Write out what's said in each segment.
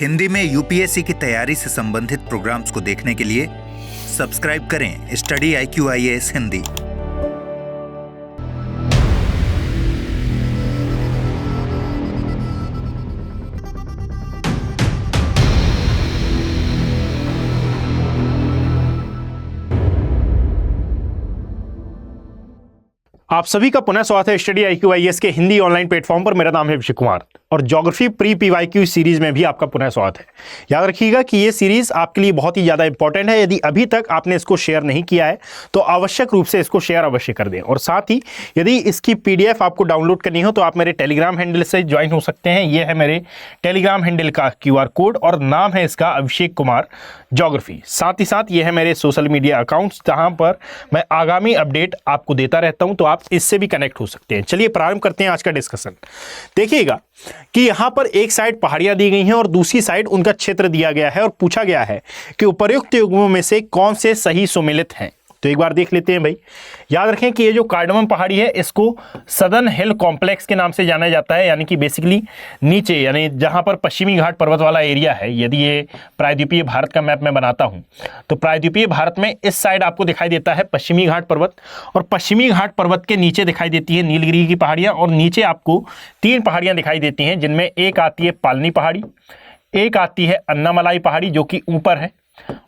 हिंदी में यूपीएससी की तैयारी से संबंधित प्रोग्राम्स को देखने के लिए सब्सक्राइब करें स्टडी IQ IAS हिंदी। आप सभी का पुनः स्वागत है स्टडी IQ IAS के हिंदी ऑनलाइन प्लेटफॉर्म पर। मेरा नाम है अभिषेक कुमार और ज्योग्राफी प्री PYQ सीरीज में भी आपका पुनः स्वागत है। याद रखिएगा कि ये सीरीज आपके लिए बहुत ही ज़्यादा इंपॉर्टेंट है। यदि अभी तक आपने इसको शेयर नहीं किया है तो आवश्यक रूप से इसको शेयर अवश्य कर दें। और साथ ही यदि इसकी PDF आपको डाउनलोड करनी हो तो आप मेरे टेलीग्राम हैंडल से ज्वाइन हो सकते हैं। ये है मेरे टेलीग्राम हैंडल का QR कोड और नाम है इसका अभिषेक कुमार ज्योग्राफी। साथ ही साथ ये है मेरे सोशल मीडिया अकाउंट्स जहाँ पर मैं आगामी अपडेट आपको देता रहता हूँ, तो आप इससे भी कनेक्ट हो सकते हैं। चलिए प्रारंभ करते हैं आज का डिस्कशन। देखिएगा कि यहाँ पर एक साइड पहाड़ियां दी गई हैं और दूसरी साइड उनका क्षेत्र दिया गया है और पूछा गया है कि उपर्युक्त युग्मों में से कौन से सही सुमेलित हैं। तो एक बार देख लेते हैं भाई। याद रखें कि ये जो कार्डमम पहाड़ी है इसको सदर्न हिल कॉम्प्लेक्स के नाम से जाना जाता है, यानी कि बेसिकली नीचे, यानी जहां पर पश्चिमी घाट पर्वत वाला एरिया है। यदि ये प्रायद्वीपीय भारत का मैप मैं बनाता हूं तो प्रायद्वीपीय भारत में इस साइड आपको दिखाई देता है पश्चिमी घाट पर्वत, और पश्चिमी घाट पर्वत के नीचे दिखाई देती है नीलगिरी की पहाड़ियां, और नीचे आपको 3 पहाड़ियां दिखाई देती हैं, जिनमें एक आती है पालनी पहाड़ी, एक आती है अन्नामलाई पहाड़ी जो कि ऊपर है,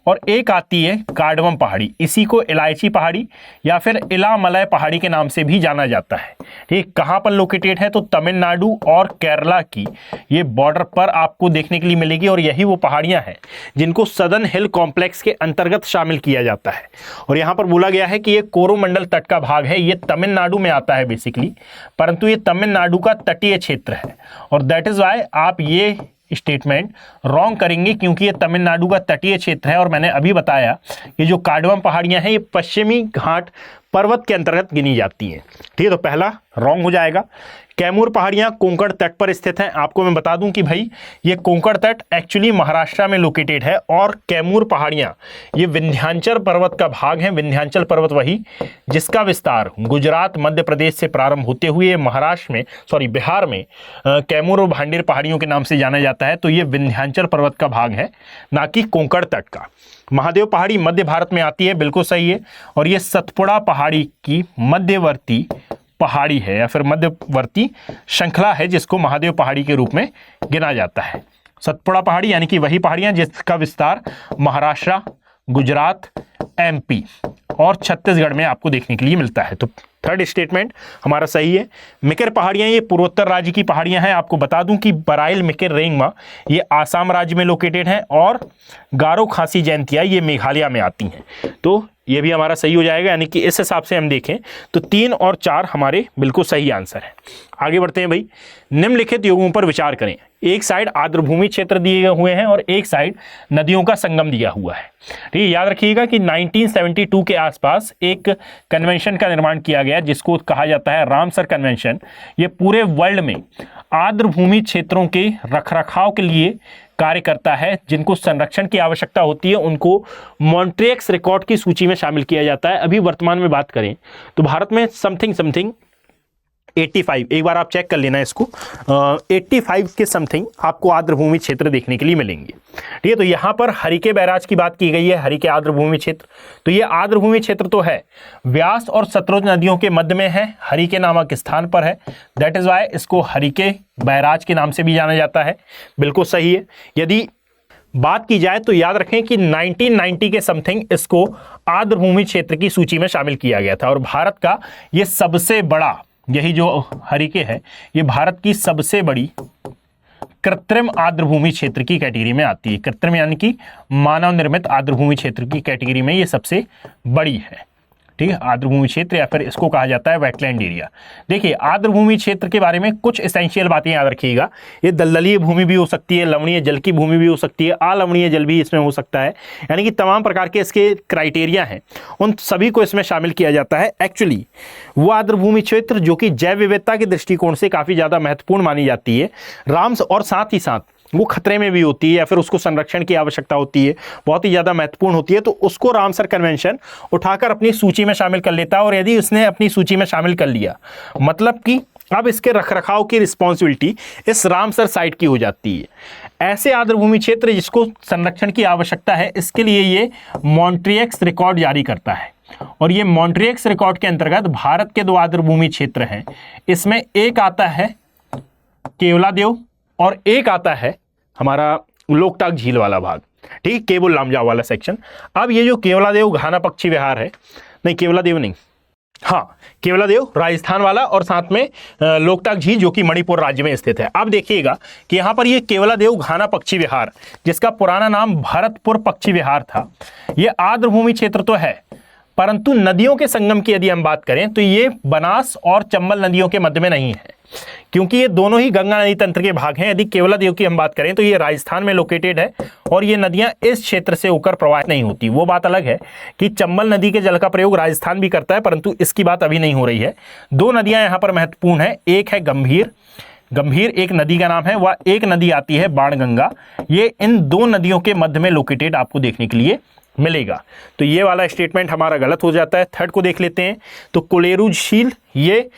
और एक आती है कार्डमम पहाड़ी। इसी को इलायची पहाड़ी या फिर इलामलय पहाड़ी के नाम से भी जाना जाता है। ठीक, कहाँ पर लोकेटेड है तो तमिलनाडु और केरला की ये बॉर्डर पर आपको देखने के लिए मिलेगी, और यही वो पहाड़ियां हैं जिनको सदर्न हिल कॉम्प्लेक्स के अंतर्गत शामिल किया जाता है। और यहाँ पर बोला गया है कि ये कोरोमंडल तट का भाग है, ये तमिलनाडु में आता है बेसिकली, परंतु ये तमिलनाडु का तटीय क्षेत्र है, और दैट इज वाई आप ये स्टेटमेंट रॉन्ग करेंगे क्योंकि ये तमिलनाडु का तटीय क्षेत्र है। और मैंने अभी बताया कि जो कार्डमम पहाड़ियां हैं ये पश्चिमी घाट पर्वत के अंतर्गत गिनी जाती हैं। ठीक है, तो पहला रॉन्ग हो जाएगा। कैमूर पहाड़ियां कोंकण तट पर स्थित हैं। आपको मैं बता दूं कि भाई ये कोंकण तट एक्चुअली महाराष्ट्र में लोकेटेड है, और कैमूर पहाड़ियां ये विंध्याचल पर्वत का भाग हैं। विंध्याचल पर्वत वही जिसका विस्तार गुजरात मध्य प्रदेश से प्रारंभ होते हुए महाराष्ट्र में बिहार में कैमूर और भांडेर पहाड़ियों के नाम से जाना जाता है। तो ये विंध्याचल पर्वत का भाग है, ना कि कोंकण तट का। महादेव पहाड़ी मध्य भारत में आती है, बिल्कुल सही है, और ये सतपुड़ा पहाड़ी की मध्यवर्ती पहाड़ी है या फिर मध्यवर्ती श्रृंखला है, जिसको महादेव पहाड़ी के रूप में गिना जाता है। सतपुड़ा पहाड़ी यानी कि वही पहाड़ियां जिसका विस्तार महाराष्ट्र, गुजरात, MP और छत्तीसगढ़ में आपको देखने के लिए मिलता है। तो थर्ड स्टेटमेंट हमारा सही है। मिकिर पहाड़ियां ये पूर्वोत्तर राज्य की पहाड़ियां हैं। आपको बता दूं कि बराइल मिकिर रेंगमा ये आसाम राज्य में लोकेटेड है, और गारो खासी जयंतिया ये मेघालय में आती हैं। तो ये भी हमारा सही हो जाएगा, यानी कि इस हिसाब से हम देखें तो 3 और 4 हमारे बिल्कुल सही आंसर है। आगे बढ़ते हैं भाई। निम्नलिखित युग्मों पर विचार करें। एक साइड आर्द्रभूमि क्षेत्र दिए हुए हैं और एक साइड नदियों का संगम दिया हुआ है। ठीक है, याद रखिएगा कि 1972 के आसपास एक कन्वेंशन का निर्माण किया गया जिसको कहा जाता है रामसर कन्वेंशन। ये पूरे वर्ल्ड में आर्द्रभूमि क्षेत्रों के रखरखाव के लिए कार्य करता है। जिनको संरक्षण की आवश्यकता होती है उनको मॉन्ट्रियक्स रिकॉर्ड की सूची में शामिल किया जाता है। अभी वर्तमान में बात करें तो भारत में समथिंग 85, एक बार आप चेक कर लेना इसको, 85 के समथिंग आपको आर्द्रभूमि क्षेत्र देखने के लिए मिलेंगे। ठीक है, तो यहाँ पर हरिके बैराज की बात की गई है, हरिके आर्द्रभूमि क्षेत्र। तो ये आर्द्रभूमि क्षेत्र तो है, व्यास और सतलुज नदियों के मध्य में है, हरिके नामक स्थान पर है। दैट इज वाई इसको हरिके बैराज के नाम से भी जाना जाता है। बिल्कुल सही है। यदि बात की जाए तो याद रखें कि 1990 के समथिंग इसको आर्द्रभूमि क्षेत्र की सूची में शामिल किया गया था, और भारत का ये सबसे बड़ा, यही जो हरिके है ये भारत की सबसे बड़ी कृत्रिम आर्द्रभूमि क्षेत्र की कैटेगरी में आती है। कृत्रिम यानी कि मानव निर्मित आर्द्रभूमि क्षेत्र की कैटेगरी में ये सबसे बड़ी है। ठीक है, आर्द्रभूमि क्षेत्र या फिर इसको कहा जाता है वेटलैंड एरिया। देखिए, आर्द्रभूमि क्षेत्र के बारे में कुछ एसेंशियल बातें याद रखिएगा। ये दलदलीय भूमि भी हो सकती है, लवणीय जल की भूमि भी हो सकती है, अलवणीय जल भी इसमें हो सकता है, यानी कि तमाम प्रकार के इसके क्राइटेरिया हैं, उन सभी को इसमें शामिल किया जाता है। एक्चुअली वो आर्द्रभूमि क्षेत्र जो कि जैव विविधता के दृष्टिकोण से काफ़ी ज़्यादा महत्वपूर्ण मानी जाती है, राम्स, और साथ ही साथ वो खतरे में भी होती है या फिर उसको संरक्षण की आवश्यकता होती है, बहुत ही ज़्यादा महत्वपूर्ण होती है, तो उसको रामसर कन्वेंशन उठाकर अपनी सूची में शामिल कर लेता है। और यदि उसने अपनी सूची में शामिल कर लिया मतलब कि अब इसके रखरखाव की रिस्पॉन्सिबिलिटी इस रामसर साइट की हो जाती है। ऐसे आर्द्रभूमि क्षेत्र जिसको संरक्षण की आवश्यकता है, इसके लिए ये मॉन्ट्रियक्स रिकॉर्ड जारी करता है। और ये मॉन्ट्रियक्स रिकॉर्ड के अंतर्गत भारत के 2 आर्द्रभूमि क्षेत्र हैं, इसमें एक आता है केवलादेव और एक आता है हमारा लोकटाक झील वाला भाग, ठीक है, केबुल लामजाओ वाला सेक्शन। अब ये जो केवलादेव घाना पक्षी विहार है, नहीं केवलादेव नहीं, हाँ केवलादेव राजस्थान वाला, और साथ में लोकटाक झील जो कि मणिपुर राज्य में स्थित है। अब देखिएगा कि यहाँ पर ये केवलादेव घाना पक्षी विहार, जिसका पुराना नाम भरतपुर पक्षी विहार था, ये आर्द्रभूमि क्षेत्र तो है, परंतु नदियों के संगम की यदि हम बात करें तो ये बनास और चंबल नदियों के मध्य में नहीं है, क्योंकि ये दोनों ही गंगा नदी तंत्र के भाग हैं। यदि केवलादेव की हम बात करें तो ये राजस्थान में लोकेटेड है और ये नदियां इस क्षेत्र से होकर प्रवाहित नहीं होती। वो बात अलग है कि चंबल नदी के जल का प्रयोग राजस्थान भी करता है, परंतु इसकी बात अभी नहीं हो रही है। 2 नदियां यहाँ पर महत्वपूर्ण है, एक है गंभीर, गंभीर एक नदी का नाम है, वह एक नदी आती है बाणगंगा, ये इन 2 नदियों के मध्य में लोकेटेड आपको देखने के लिए मिलेगा। तो ये वाला स्टेटमेंट हमारा गलत हो जाता है। थर्ड को देख लेते हैं। तो कोलेरू झील, ये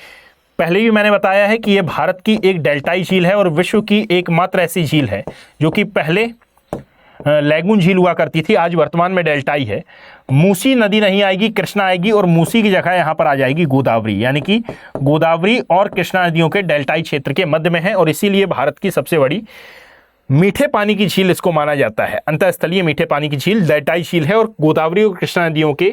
पहले भी मैंने बताया है कि ये भारत की एक डेल्टाई झील है और विश्व की एकमात्र ऐसी झील है जो कि पहले लैगून झील हुआ करती थी, आज वर्तमान में डेल्टाई है। मूसी नदी नहीं आएगी, कृष्णा आएगी, और मूसी की जगह यहाँ पर आ जाएगी गोदावरी, यानी कि गोदावरी और कृष्णा नदियों के डेल्टाई क्षेत्र के मध्य में है और इसीलिए भारत की सबसे बड़ी मीठे पानी की झील इसको माना जाता है। अंतःस्थलीय मीठे पानी की झील डेल्टाई झील है और गोदावरी और कृष्णा नदियों के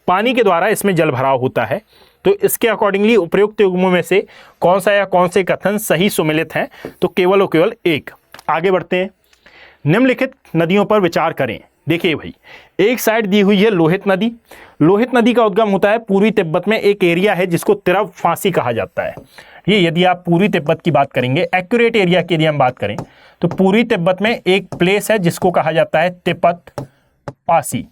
पानी के द्वारा इसमें जल भराव होता है। तो इसके अकॉर्डिंगली उपयुक्त युग्मों में से कौन सा या कौन से कथन सही सुमेलित हैं? तो केवल और केवल एक। आगे बढ़ते हैं। निम्नलिखित नदियों पर विचार करें। देखिए भाई, एक साइड दी हुई है लोहित नदी। लोहित नदी का उद्गम होता है पूर्वी तिब्बत में, एक एरिया है जिसको तिरप फांसी कहा जाता है। ये यदि आप पूर्वी तिब्बत की बात करेंगे, एक्यूरेट एरिया की यदि हम बात करें तो पूर्वी तिब्बत में एक प्लेस है जिसको कहा जाता है तिब्बत पासी,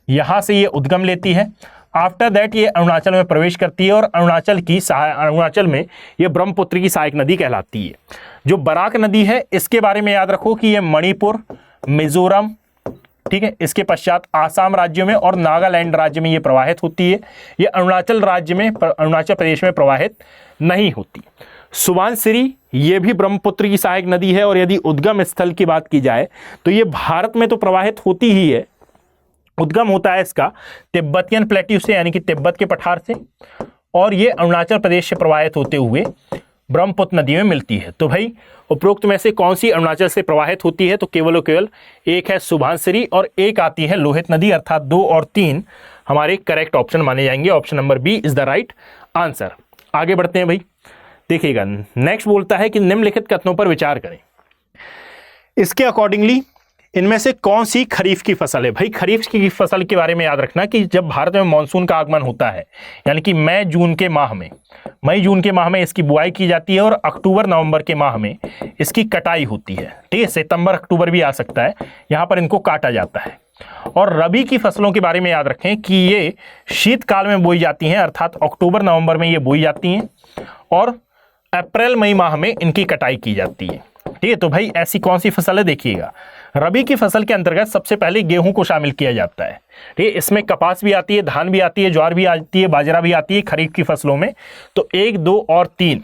यहां से ये उद्गम लेती है। आफ्टर दैट ये अरुणाचल में प्रवेश करती है और अरुणाचल में ये ब्रह्मपुत्र की सहायक नदी कहलाती है। जो बराक नदी है इसके बारे में याद रखो कि ये मणिपुर, मिजोरम, ठीक है, इसके पश्चात आसाम राज्यों में और नागालैंड राज्य में ये प्रवाहित होती है। ये अरुणाचल प्रदेश में प्रवाहित नहीं होती। सुबनसिरी ये भी ब्रह्मपुत्र की सहायक नदी है और यदि उद्गम स्थल की बात की जाए तो ये भारत में तो प्रवाहित होती ही है। उद्गम होता है इसका तिब्बतियन प्लेट्यू से, यानी कि तिब्बत के पठार से, और ये अरुणाचल प्रदेश से प्रवाहित होते हुए ब्रह्मपुत्र नदी में मिलती है। तो भाई उपरोक्त में से कौन सी अरुणाचल से प्रवाहित होती है? तो केवल और केवल एक है सुबनसिरी और एक आती है लोहित नदी, अर्थात 2 और 3 हमारे करेक्ट ऑप्शन माने जाएंगे। Option number B is the right answer. आगे बढ़ते हैं भाई। देखिएगा, नेक्स्ट बोलता है कि निम्नलिखित कथनों पर विचार करें। इसके अकॉर्डिंगली इनमें से कौन सी खरीफ की फसल है? भाई खरीफ की फसल के बारे में याद रखना कि जब भारत में मानसून का आगमन होता है, यानी कि मई जून के माह में इसकी बुआई की जाती है और अक्टूबर नवंबर के माह में इसकी कटाई होती है। ठीक है, सितंबर अक्टूबर भी आ सकता है, यहाँ पर इनको काटा जाता है। और रबी की फसलों के बारे में याद रखें कि ये शीतकाल में बोई जाती हैं, अर्थात अक्टूबर नवंबर में ये बोई जाती हैं और अप्रैल मई माह में इनकी कटाई की जाती है। ठीक है, तो भाई ऐसी कौन सी फसल है? देखिएगा, रबी की फसल के अंतर्गत सबसे पहले गेहूं को शामिल किया जाता है। ठीक है, इसमें कपास भी आती है, धान भी आती है, ज्वार भी आती है, बाजरा भी आती है खरीफ की फसलों में। तो 1, 2 और 3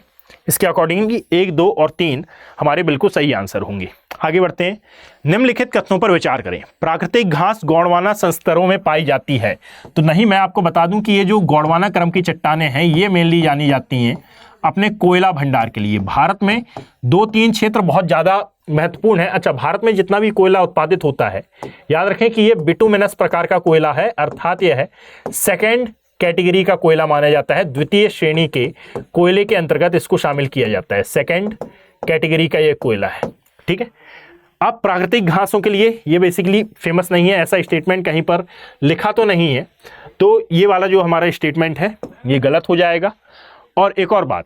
इसके अकॉर्डिंगली 1, 2 और 3 हमारे बिल्कुल सही आंसर होंगे। आगे बढ़ते हैं। निम्नलिखित कथनों पर विचार करें। प्राकृतिक घास गोंडवाना संस्तरों में पाई जाती है। तो नहीं, मैं आपको बता दूं कि ये जो गोंडवाना क्रम की चट्टानें हैं ये मेनली जानी जाती हैं अपने कोयला भंडार के लिए। भारत में 2-3 क्षेत्र बहुत ज़्यादा महत्वपूर्ण है। अच्छा, भारत में जितना भी कोयला उत्पादित होता है, याद रखें कि ये बिटुमिनस प्रकार का कोयला है, अर्थात यह है सेकेंड कैटेगरी का कोयला माना जाता है। द्वितीय श्रेणी के कोयले के अंतर्गत इसको शामिल किया जाता है। सेकेंड कैटेगरी का ये कोयला है। ठीक है, अब प्राकृतिक घासों के लिए ये बेसिकली फेमस नहीं है, ऐसा स्टेटमेंट कहीं पर लिखा तो नहीं है, तो ये वाला जो हमारा स्टेटमेंट है ये गलत हो जाएगा। और एक और बात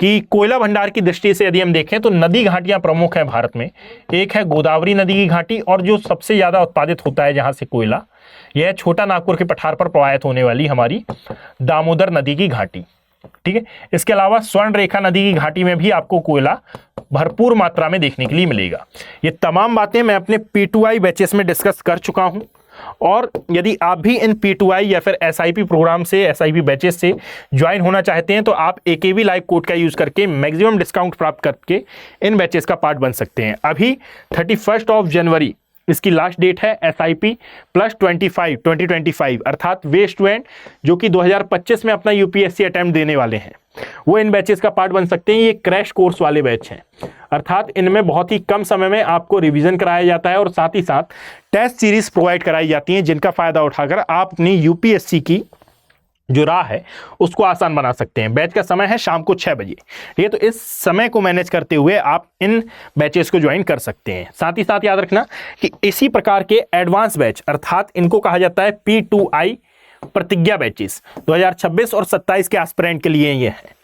कि कोयला भंडार की दृष्टि से यदि हम देखें तो नदी घाटियां प्रमुख हैं भारत में। एक है गोदावरी नदी की घाटी, और जो सबसे ज़्यादा उत्पादित होता है जहां से कोयला, यह छोटा नागपुर के पठार पर प्रवाहित होने वाली हमारी दामोदर नदी की घाटी। ठीक है, इसके अलावा स्वर्ण रेखा नदी की घाटी में भी आपको कोयला भरपूर मात्रा में देखने के लिए मिलेगा। ये तमाम बातें मैं अपने P2I बैचेस में डिस्कस कर चुका हूं। और यदि आप भी इन P2I या फिर SIP प्रोग्राम से, SIP बैचेस से ज्वाइन होना चाहते हैं तो आप AKV लाइव कोड का यूज़ करके मैक्सिमम डिस्काउंट प्राप्त करके इन बैचेस का पार्ट बन सकते हैं। अभी 31 जनवरी इसकी लास्ट डेट है। SIP प्लस 2025 अर्थात वे स्टूडेंट जो कि 2025 में अपना UPSC अटेम्प्ट देने वाले हैं वो इन बैचेस का पार्ट बन सकते हैं। ये क्रैश कोर्स वाले बैच हैं, अर्थात इनमें बहुत ही कम समय में आपको रिवीजन कराया जाता है और साथ ही साथ टेस्ट सीरीज प्रोवाइड कराई जाती हैं, जिनका फ़ायदा उठाकर आप अपनी UPSC की जो राह है उसको आसान बना सकते हैं। बैच का समय है शाम को 6 बजे। ठीक है, तो इस समय को मैनेज करते हुए आप इन बैचेस को ज्वाइन कर सकते हैं। साथ ही साथ याद रखना कि इसी प्रकार के एडवांस बैच अर्थात इनको कहा जाता है P2I प्रतिज्ञा बैचेस 2026 और 27 के एस्पिरेंट के लिए ये है।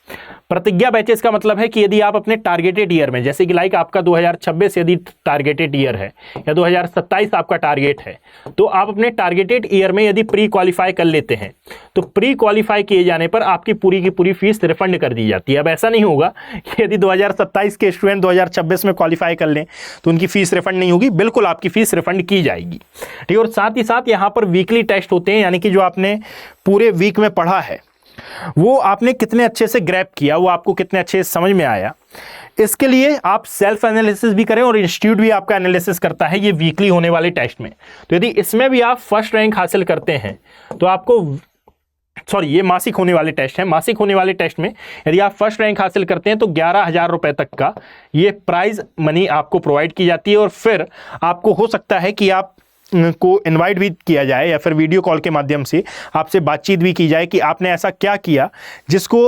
प्रतिज्ञा बैचेस का मतलब है कि यदि आप अपने टारगेटेड ईयर में, जैसे कि लाइक आपका 2026 यदि टारगेटेड ईयर है या 2027 आपका टारगेट है, तो आप अपने टारगेटेड ईयर में यदि प्री क्वालिफाई कर लेते हैं तो प्री क्वालिफाई किए जाने पर आपकी पूरी की पूरी फीस रिफंड कर दी जाती है। अब ऐसा नहीं होगा कि यदि 2027 के स्टूडेंट 2026 में क्वालिफाई कर लें तो उनकी फीस रिफंड नहीं होगी, बिल्कुल आपकी फीस रिफंड की जाएगी। ठीक है, और साथ ही साथ यहाँ पर वीकली टेस्ट होते हैं, यानी कि जो आपने पूरे वीक में पढ़ा है वो आपने कितने अच्छे से ग्रैब किया, वो आपको कितने अच्छे से समझ में आया, इसके लिए आप सेल्फ एनालिसिस भी करें और इंस्टीट्यूट भी आपका एनालिसिस करता है ये वीकली होने वाले टेस्ट में। तो यदि इसमें भी आप फर्स्ट रैंक हासिल करते हैं तो आपको, ये मासिक होने वाले टेस्ट हैं, मासिक होने वाले टेस्ट में यदि आप फर्स्ट रैंक हासिल करते हैं तो 11,000 रुपए तक का ये प्राइज मनी आपको प्रोवाइड की जाती है। और फिर आपको हो सकता है कि आप को इनवाइट भी किया जाए या फिर वीडियो कॉल के माध्यम से आपसे बातचीत भी की जाए कि आपने ऐसा क्या किया जिसको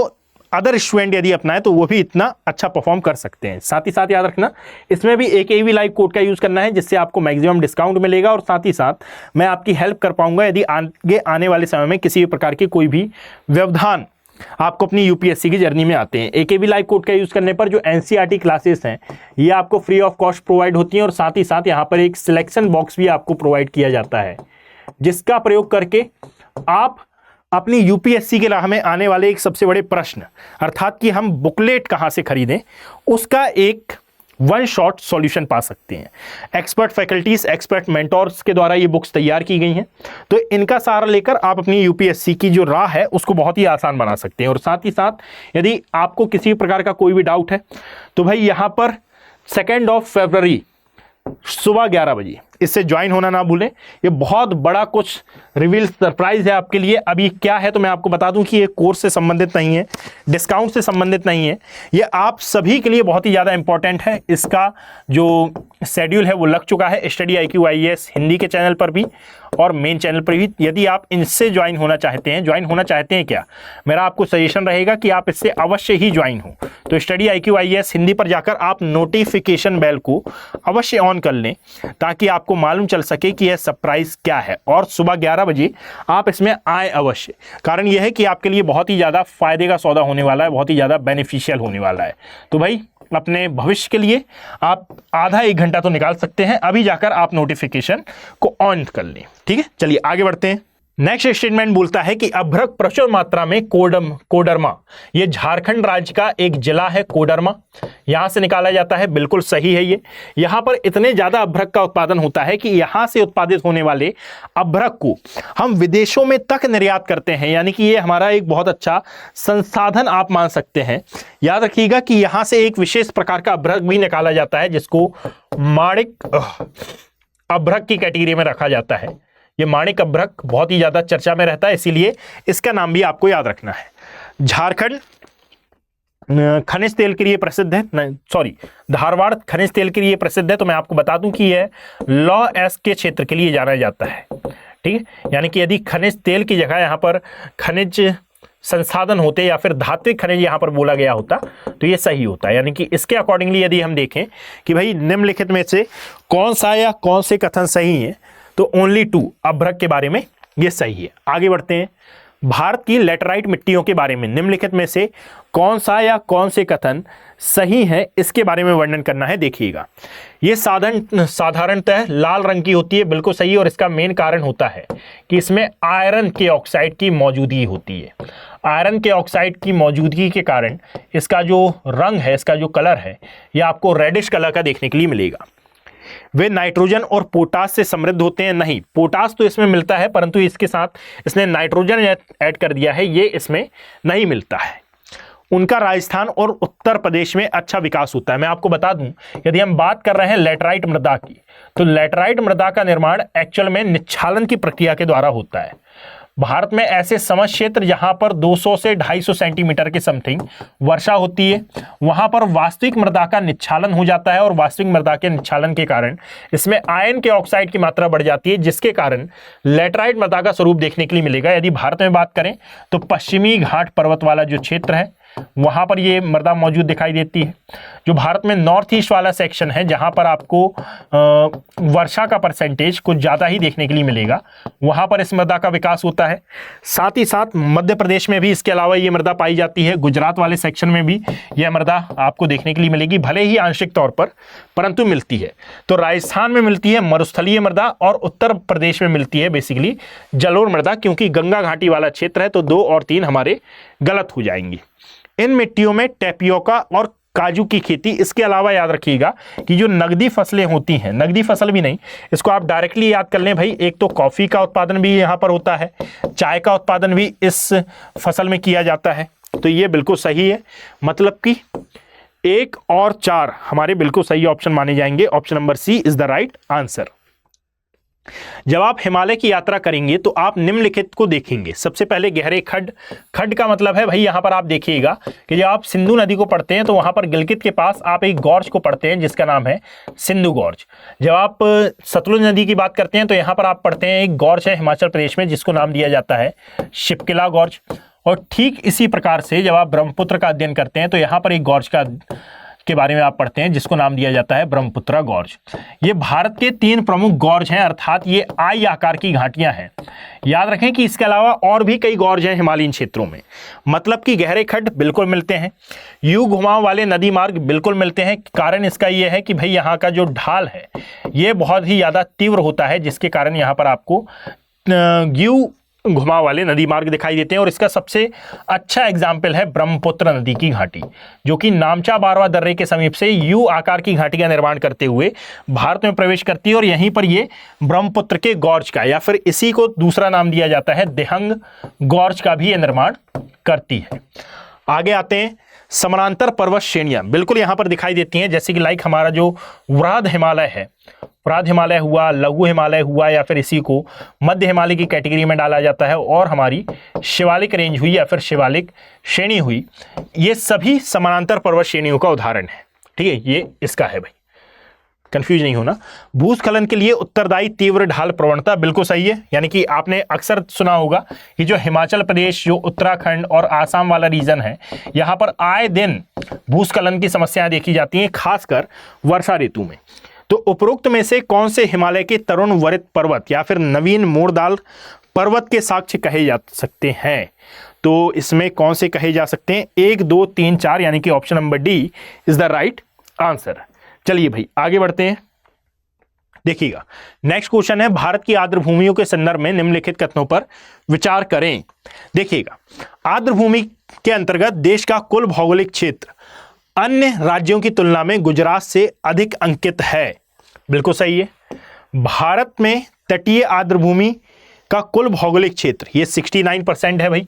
अदर स्टूडेंट यदि अपनाए तो वो भी इतना अच्छा परफॉर्म कर सकते हैं। साथ ही साथ याद रखना इसमें भी AKV लाइव कोड का यूज़ करना है, जिससे आपको मैक्सिमम डिस्काउंट मिलेगा और साथ ही साथ मैं आपकी हेल्प कर पाऊंगा यदि आगे आने वाले समय में किसी भी प्रकार की कोई भी व्यवधान आपको अपनी UPSC की जर्नी में आते हैं। AKV लाइव कोड का यूज़ करने पर जो NCERT क्लासेस हैं ये आपको फ्री ऑफ कॉस्ट प्रोवाइड होती हैं और साथ ही साथ यहाँ पर एक सिलेक्शन बॉक्स भी आपको प्रोवाइड किया जाता है, जिसका प्रयोग करके आप अपनी UPSC के राह में आने वाले एक सबसे बड़े प्रश्न अर्थात कि हम बुकलेट कहाँ से खरीदें उसका एक वन शॉट सॉल्यूशन पा सकते हैं। एक्सपर्ट फैकल्टीज, एक्सपर्ट मेंटोर्स के द्वारा ये बुक्स तैयार की गई हैं, तो इनका सहारा लेकर आप अपनी UPSC की जो राह है उसको बहुत ही आसान बना सकते हैं। और साथ ही साथ यदि आपको किसी प्रकार का कोई भी डाउट है तो भाई यहाँ पर 2 फरवरी सुबह 11 बजे इससे ज्वाइन होना ना भूलें। ये बहुत बड़ा कुछ रिवील सरप्राइज है आपके लिए। अभी क्या है तो मैं आपको बता दूं कि ये कोर्स से संबंधित नहीं है, डिस्काउंट से संबंधित नहीं है, ये आप सभी के लिए बहुत ही ज़्यादा इंपॉर्टेंट है। इसका जो शेड्यूल है वो लग चुका है स्टडी IQ IAS हिंदी के चैनल पर भी और मेन चैनल पर भी। यदि आप इनसे ज्वाइन होना चाहते हैं क्या, मेरा आपको सजेशन रहेगा कि आप इससे अवश्य ही ज्वाइन हो। तो स्टडी IQ IAS हिंदी पर जाकर आप नोटिफिकेशन बेल को अवश्य ऑन कर लें ताकि आपको मालूम चल सके कि यह सरप्राइज क्या है, और सुबह 11 बजे आप इसमें आए अवश्य। कारण यह है कि आपके लिए बहुत ही ज़्यादा फायदे का सौदा होने वाला है, बहुत ही ज़्यादा बेनिफिशियल होने वाला है। तो भाई अपने भविष्य के लिए आप आधा 1 घंटा तो निकाल सकते हैं, अभी जाकर आप नोटिफिकेशन को ऑन कर लें। ठीक है, चलिए आगे बढ़ते हैं। नेक्स्ट स्टेटमेंट बोलता है कि अभ्रक प्रचुर मात्रा में कोडरमा, ये झारखंड राज्य का एक जिला है कोडरमा, यहां से निकाला जाता है। बिल्कुल सही है, ये यहां पर इतने ज्यादा अभ्रक का उत्पादन होता है कि यहां से उत्पादित होने वाले अभ्रक को हम विदेशों में तक निर्यात करते हैं, यानी कि ये हमारा एक बहुत अच्छा संसाधन आप मान सकते हैं। याद रखिएगा कि यहां से एक विशेष प्रकार का अभ्रक भी निकाला जाता है जिसको माणिक अभ्रक की कैटेगरी में रखा जाता है। ये माणिक अभ्रक बहुत ही ज्यादा चर्चा में रहता है, इसीलिए इसका नाम भी आपको याद रखना है। झारखंड खनिज तेल के लिए प्रसिद्ध है, धारवाड़ खनिज तेल के लिए प्रसिद्ध है। तो मैं आपको बता दूं कि यह लॉ एस के क्षेत्र के लिए जाना जाता है। ठीक है, यानी कि यदि खनिज तेल की जगह यहाँ पर खनिज संसाधन होते या फिर धात्विक खनिज यहाँ पर बोला गया होता तो ये सही होता है। यानी कि इसके अकॉर्डिंगली यदि हम देखें कि भाई निम्नलिखित में से कौन सा या कौन से कथन सही है, तो ओनली 2 अभ्रक के बारे में ये सही है। आगे बढ़ते हैं। भारत की लेटराइट मिट्टियों के बारे में निम्नलिखित में से कौन सा या कौन से कथन सही है, इसके बारे में वर्णन करना है। देखिएगा, ये साधारणतः लाल रंग की होती है, बिल्कुल सही। और इसका मेन कारण होता है कि इसमें आयरन के ऑक्साइड की मौजूदगी होती है। आयरन के ऑक्साइड की मौजूदगी के कारण इसका जो रंग है, इसका जो कलर है, ये आपको रेडिश कलर का देखने के लिए मिलेगा। वे नाइट्रोजन और पोटास से समृद्ध होते हैं? नहीं, पोटास तो इसमें मिलता है, परंतु इसके साथ इसने नाइट्रोजन ऐड कर दिया है, ये इसमें नहीं मिलता है। उनका राजस्थान और उत्तर प्रदेश में अच्छा विकास होता है। मैं आपको बता दूं, यदि हम बात कर रहे हैं लैटराइट मृदा की, तो लैटराइट मृदा का निर्माण एक्चुअल में निच्छालन की प्रक्रिया के द्वारा होता है। भारत में ऐसे समतल क्षेत्र जहां पर 200 से 250 सेंटीमीटर के समथिंग वर्षा होती है, वहां पर वास्तविक मृदा का निच्छालन हो जाता है, और वास्तविक मृदा के निच्छालन के कारण इसमें आयन के ऑक्साइड की मात्रा बढ़ जाती है, जिसके कारण लैटराइट मृदा का स्वरूप देखने के लिए मिलेगा। यदि भारत में बात करें तो पश्चिमी घाट पर्वत वाला जो क्षेत्र है वहां पर ये मृदा मौजूद दिखाई देती है। जो भारत में नॉर्थ ईस्ट वाला सेक्शन है, जहां पर आपको वर्षा का परसेंटेज कुछ ज़्यादा ही देखने के लिए मिलेगा, वहां पर इस मृदा का विकास होता है। साथ ही साथ मध्य प्रदेश में भी इसके अलावा ये मृदा पाई जाती है। गुजरात वाले सेक्शन में भी यह मृदा आपको देखने के लिए मिलेगी, भले ही आंशिक तौर पर, परंतु मिलती है। तो राजस्थान में मिलती है मरुस्थलीय मृदा, और उत्तर प्रदेश में मिलती है बेसिकली जलोढ़ मृदा, क्योंकि गंगा घाटी वाला क्षेत्र है, तो 2 और 3 हमारे गलत हो जाएंगी। इन मिट्टियों में टेपियोका और काजू की खेती, इसके अलावा याद रखिएगा कि जो नगदी फसलें होती हैं, नगदी फसल भी नहीं, इसको आप डायरेक्टली याद कर लें भाई, एक तो कॉफ़ी का उत्पादन भी यहाँ पर होता है, चाय का उत्पादन भी इस फसल में किया जाता है, तो ये बिल्कुल सही है। मतलब कि 1 और 4 हमारे बिल्कुल सही ऑप्शन माने जाएंगे। Option number C is the right answer. जब आप हिमालय की यात्रा करेंगे तो आप निम्नलिखित को देखेंगे। सबसे पहले गहरे खड्ड, खड्ड का मतलब है भाई यहां पर आप देखिएगा कि जब आप सिंधु नदी को पढ़ते हैं तो वहां पर गिलगित के पास आप एक गॉर्ज को पढ़ते हैं जिसका नाम है सिंधु गॉर्ज। जब आप सतलुज नदी की बात करते हैं तो यहां पर आप पढ़ते हैं एक गॉर्ज है हिमाचल प्रदेश में जिसको नाम दिया जाता है शिपकिला गॉर्ज। और ठीक इसी प्रकार से जब आप ब्रह्मपुत्र का अध्ययन करते हैं तो यहाँ पर एक गॉर्ज के बारे में आप पढ़ते हैं जिसको नाम दिया जाता है ब्रह्मपुत्र गॉर्ज। ये भारत के 3 प्रमुख गॉर्ज हैं, अर्थात ये आई आकार की घाटियां हैं। याद रखें कि इसके अलावा और भी कई गॉर्ज हैं हिमालयी क्षेत्रों में। मतलब कि गहरे खड्ड बिल्कुल मिलते हैं, यू घुमाव वाले नदी मार्ग बिल्कुल मिलते हैं। कारण इसका ये है कि भाई यहाँ का जो ढाल है ये बहुत ही ज़्यादा तीव्र होता है, जिसके कारण यहाँ पर आपको यू घुमाव वाले नदी मार्ग दिखाई देते हैं। और इसका सबसे अच्छा एग्जाम्पल है ब्रह्मपुत्र नदी की घाटी, जो कि नामचा बारवा दर्रे के समीप से यू आकार की घाटी का निर्माण करते हुए भारत में प्रवेश करती है। और यहीं पर ये ब्रह्मपुत्र के गॉर्ज का, या फिर इसी को दूसरा नाम दिया जाता है देहंग गॉर्ज का भी ये निर्माण करती है। आगे आते हैं, समानांतर पर्वत श्रेणियां बिल्कुल यहां पर दिखाई देती हैं, जैसे कि लाइक हमारा जो वृहद हिमालय है, वृहद हिमालय हुआ, लघु हिमालय हुआ, या फिर इसी को मध्य हिमालय की कैटेगरी में डाला जाता है। और हमारी शिवालिक रेंज हुई या फिर शिवालिक श्रेणी हुई, ये सभी समानांतर पर्वत श्रेणियों का उदाहरण है। ठीक है, ये इसका है भाई, कंफ्यूज नहीं होना। भूस्खलन के लिए उत्तरदायी तीव्र ढाल प्रवणता बिल्कुल सही है। यानी कि आपने अक्सर सुना होगा कि जो हिमाचल प्रदेश, जो उत्तराखंड और आसाम वाला रीजन है, यहाँ पर आए दिन भूस्खलन की समस्याएं देखी जाती हैं, खासकर वर्षा ऋतु में। तो उपरोक्त में से कौन से हिमालय के तरुण वरित पर्वत या फिर नवीन मोड़दाल पर्वत के साक्ष्य कहे जा सकते हैं? तो इसमें कौन से कहे जा सकते हैं? 1, 2, 3, 4, यानी कि option number D is the right answer. चलिए भाई आगे बढ़ते हैं। देखिएगा, नेक्स्ट क्वेश्चन है, भारत की आर्द्र भूमियों के संदर्भ में निम्नलिखित कथनों पर विचार करें। देखिएगा, आर्द्र भूमि के अंतर्गत देश का कुल भौगोलिक क्षेत्र अन्य राज्यों की तुलना में गुजरात से अधिक अंकित है। बिल्कुल सही है। भारत में तटीय आर्द्र भूमि का कुल भौगोलिक क्षेत्र ये 69% है भाई।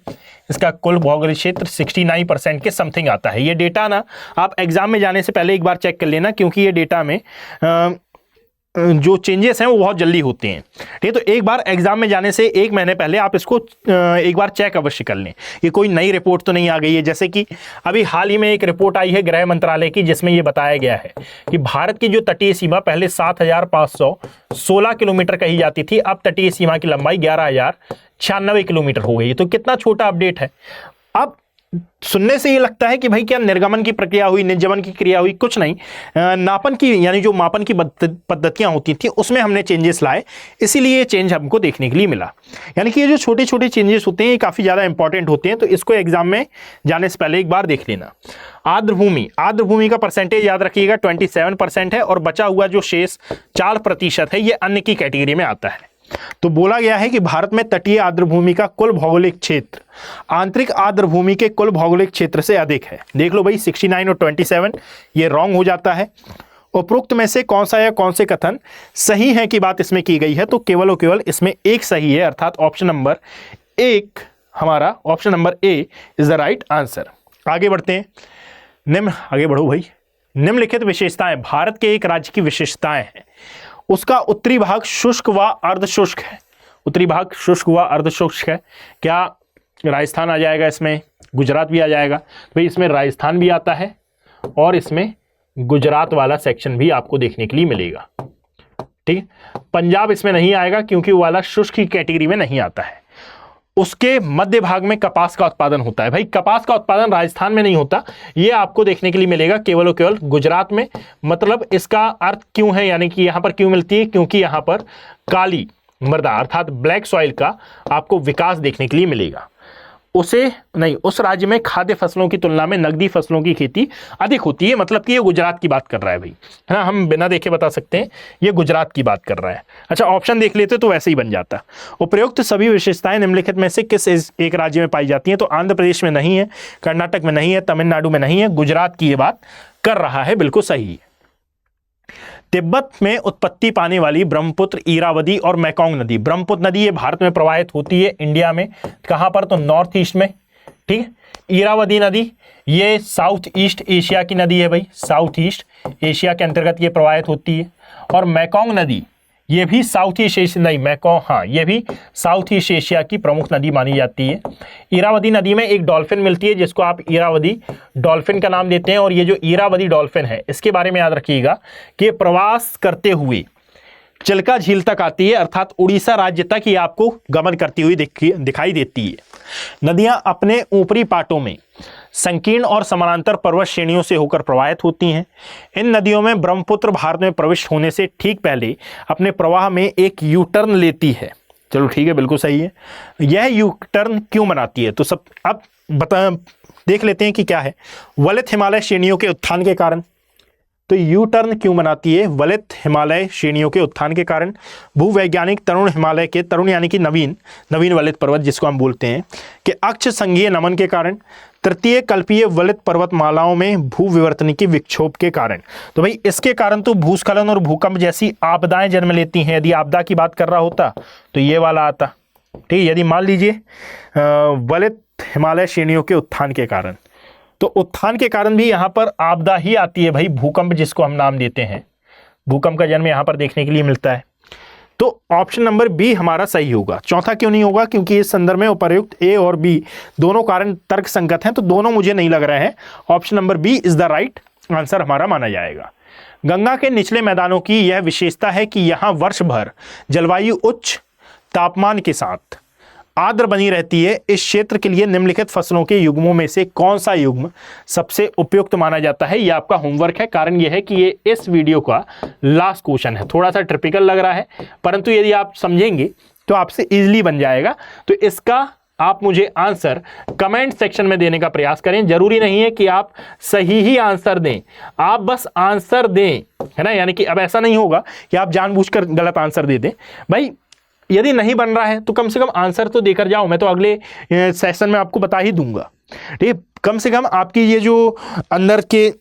इसका कुल भौगोलिक क्षेत्र 69% के समथिंग आता है। ये डेटा ना आप एग्जाम में जाने से पहले एक बार चेक कर लेना, क्योंकि ये डेटा में जो चेंजेस हैं वो बहुत जल्दी होते हैं। ठीक है, तो एक बार एग्जाम में जाने से 1 महीने पहले आप इसको एक बार चेक अवश्य कर लें। ये कोई नई रिपोर्ट तो नहीं आ गई है, जैसे कि अभी हाल ही में एक रिपोर्ट आई है गृह मंत्रालय की, जिसमें ये बताया गया है कि भारत की जो तटीय सीमा पहले 7,516 किलोमीटर कही जाती थी, अब तटीय सीमा की लंबाई 11,096 किलोमीटर हो गई। तो कितना छोटा अपडेट है। अब सुनने से ये लगता है कि भाई क्या निर्गमन की प्रक्रिया हुई, निर्जमन की क्रिया हुई? कुछ नहीं, नापन की यानी जो मापन की पद्धतियां होती थी उसमें हमने चेंजेस लाए, इसीलिए ये चेंज हमको देखने के लिए मिला। यानी कि ये जो छोटे छोटे चेंजेस होते हैं ये काफ़ी ज़्यादा इंपॉर्टेंट होते हैं, तो इसको एग्जाम में जाने से पहले एक बार देख लेना। आर्द्र भूमि का परसेंटेज याद रखिएगा 27% है, और बचा हुआ जो शेष 4% है ये अन्य की कैटेगरी में आता है। तो बोला गया है कि भारत में तटीय आर्द्र भूमि का कुल भौगोलिक क्षेत्र आंतरिक आर्द्र भूमि के कुल भौगोलिक क्षेत्र से अधिक है। देख लो भाई, 69 और 27 ये रॉन्ग हो जाता है। उपरोक्त में से कौन सा या कौन से कथन सही है की बात इसमें की गई है, तो केवल और केवल इसमें एक सही है, अर्थात ऑप्शन नंबर एक हमारा option number A is the right answer. आगे बढ़ते हैं। आगे बढ़ो भाई। निम्नलिखित विशेषताएं भारत के एक राज्य की विशेषताएं हैं। उसका उत्तरी भाग शुष्क व अर्धशुष्क है। उत्तरी भाग शुष्क व अर्धशुष्क है। क्या राजस्थान आ जाएगा इसमें, गुजरात भी आ जाएगा? भाई इसमें राजस्थान भी आता है और इसमें गुजरात वाला सेक्शन भी आपको देखने के लिए मिलेगा। ठीक है, पंजाब इसमें नहीं आएगा क्योंकि वो वाला शुष्क की कैटेगरी में नहीं आता है। उसके मध्य भाग में कपास का उत्पादन होता है। भाई कपास का उत्पादन राजस्थान में नहीं होता, ये आपको देखने के लिए मिलेगा केवल और केवल गुजरात में। मतलब इसका अर्थ क्यों है, यानी कि यहां पर क्यों मिलती है, क्योंकि यहां पर काली मृदा अर्थात ब्लैक सॉइल का आपको विकास देखने के लिए मिलेगा। उस राज्य में खाद्य फसलों की तुलना में नकदी फसलों की खेती अधिक होती है। मतलब कि ये गुजरात की बात कर रहा है भाई, है ना, हम बिना देखे बता सकते हैं ये गुजरात की बात कर रहा है। अच्छा, ऑप्शन देख लेते तो वैसे ही बन जाता। उपरोक्त सभी विशेषताएं निम्नलिखित में से किस एक राज्य में पाई जाती हैं? तो आंध्र प्रदेश में नहीं है, कर्नाटक में नहीं है, तमिलनाडु में नहीं है, गुजरात की ये बात कर रहा है, बिल्कुल सही है। तिब्बत में उत्पत्ति पाने वाली ब्रह्मपुत्र, इरावदी और मैकोंग नदी। ब्रह्मपुत्र नदी ये भारत में प्रवाहित होती है, इंडिया में कहां पर? तो नॉर्थ ईस्ट में। ठीक है, इरावदी नदी ये साउथ ईस्ट एशिया की नदी है भाई, साउथ ईस्ट एशिया के अंतर्गत ये प्रवाहित होती है। और मैकोंग नदी ये भी साउथ ईस्ट एशिया, नहीं मैकोंग, हाँ ये भी साउथ ईस्ट एशिया की प्रमुख नदी मानी जाती है। इरावदी नदी में एक डॉल्फिन मिलती है जिसको आप इरावदी डॉल्फिन का नाम देते हैं। और ये जो इरावदी डॉल्फिन है इसके बारे में याद रखिएगा कि प्रवास करते हुए चिल्का झील तक आती है, अर्थात उड़ीसा राज्य तक ये आपको गमन करती हुई दिखाई देती है। नदियां अपने ऊपरी पाटों में संकीर्ण और समानांतर पर्वत श्रेणियों से होकर प्रवाहित होती हैं। इन नदियों में ब्रह्मपुत्र भारत में प्रविष्ट होने से ठीक पहले अपने प्रवाह में एक यू टर्न लेती है। चलो ठीक है, बिल्कुल सही है। यह यू टर्न क्यों बनाती है? तो सब अब देख लेते हैं कि क्या है। वलित हिमालय श्रेणियों के उत्थान के कारण। तो यू टर्न क्यों बनाती है? वलित हिमालय श्रेणियों के उत्थान के कारण। भूवैज्ञानिक तरुण हिमालय के, तरुण यानी कि नवीन वलित पर्वत जिसको हम बोलते हैं, के अक्ष संघीय नमन के कारण। तृतीय कल्पीय वलित पर्वतमालाओं में भूविवर्तनिकी विक्षोभ के कारण। तो भाई इसके कारण तो भूस्खलन और भूकंप जैसी आपदाएं जन्म लेती हैं। यदि आपदा की बात कर रहा होता तो ये वाला आता। ठीक है, यदि मान लीजिए वलित हिमालय श्रेणियों के उत्थान के कारण, तो उत्थान के कारण भी यहां पर आपदा ही आती है भाई, भूकंप जिसको हम नाम देते हैं। भूकंप का जन्म यहां पर देखने के लिए मिलता है। तो ऑप्शन नंबर बी हमारा सही होगा। चौथा क्यों नहीं होगा? क्योंकि इस संदर्भ में उपर्युक्त ए और बी दोनों कारण तर्क संगत हैं, तो दोनों मुझे नहीं लग रहे हैं। Option number B is the right answer हमारा माना जाएगा। गंगा के निचले मैदानों की यह विशेषता है कि यहां वर्ष भर जलवायु उच्च तापमान के साथ आर्द्र बनी रहती है। इस क्षेत्र के लिए निम्नलिखित फसलों के युग्मों में से कौन सा युग्म सबसे उपयुक्त माना जाता है? ये आपका होमवर्क है। कारण यह है कि ये इस वीडियो का लास्ट क्वेश्चन है। थोड़ा सा ट्रिपिकल लग रहा है, परंतु यदि आप समझेंगे तो आपसे इजीली बन जाएगा। तो इसका आप मुझे आंसर कमेंट सेक्शन में देने का प्रयास करें। जरूरी नहीं है कि आप सही ही आंसर दें, आप बस आंसर दें, है ना। यानी कि अब ऐसा नहीं होगा कि आप जानबूझकर गलत आंसर दे दें। भाई यदि नहीं बन रहा है तो कम से कम आंसर तो देकर जाओ। मैं तो अगले सेशन में आपको बता ही दूंगा। ठीक है, कम से कम आपकी ये जो अंदर के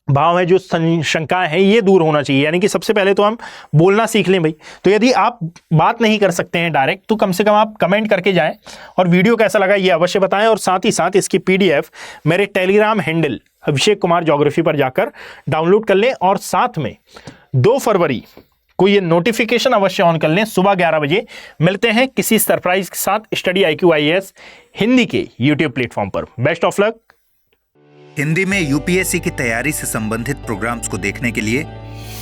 भाव है, जो शंकाएं हैं, ये दूर होना चाहिए। यानी कि सबसे पहले तो हम बोलना सीख लें भाई। तो यदि आप बात नहीं कर सकते हैं डायरेक्ट, तो कम से कम आप कमेंट करके जाएं और वीडियो कैसा लगा ये अवश्य बताएं। और साथ ही साथ इसकी PDF मेरे Telegram handle Abhishek Kumar geography पर जाकर डाउनलोड कर लें। और साथ में 2 फरवरी को ये नोटिफिकेशन अवश्य ऑन कर लें। सुबह 11 बजे मिलते हैं किसी सरप्राइज के साथ स्टडी IQ IAS हिंदी के YouTube प्लेटफॉर्म पर। Best of luck. हिंदी में UPSC की तैयारी से संबंधित प्रोग्राम्स को देखने के लिए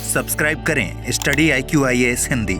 सब्सक्राइब करें स्टडी IQ IAS हिंदी।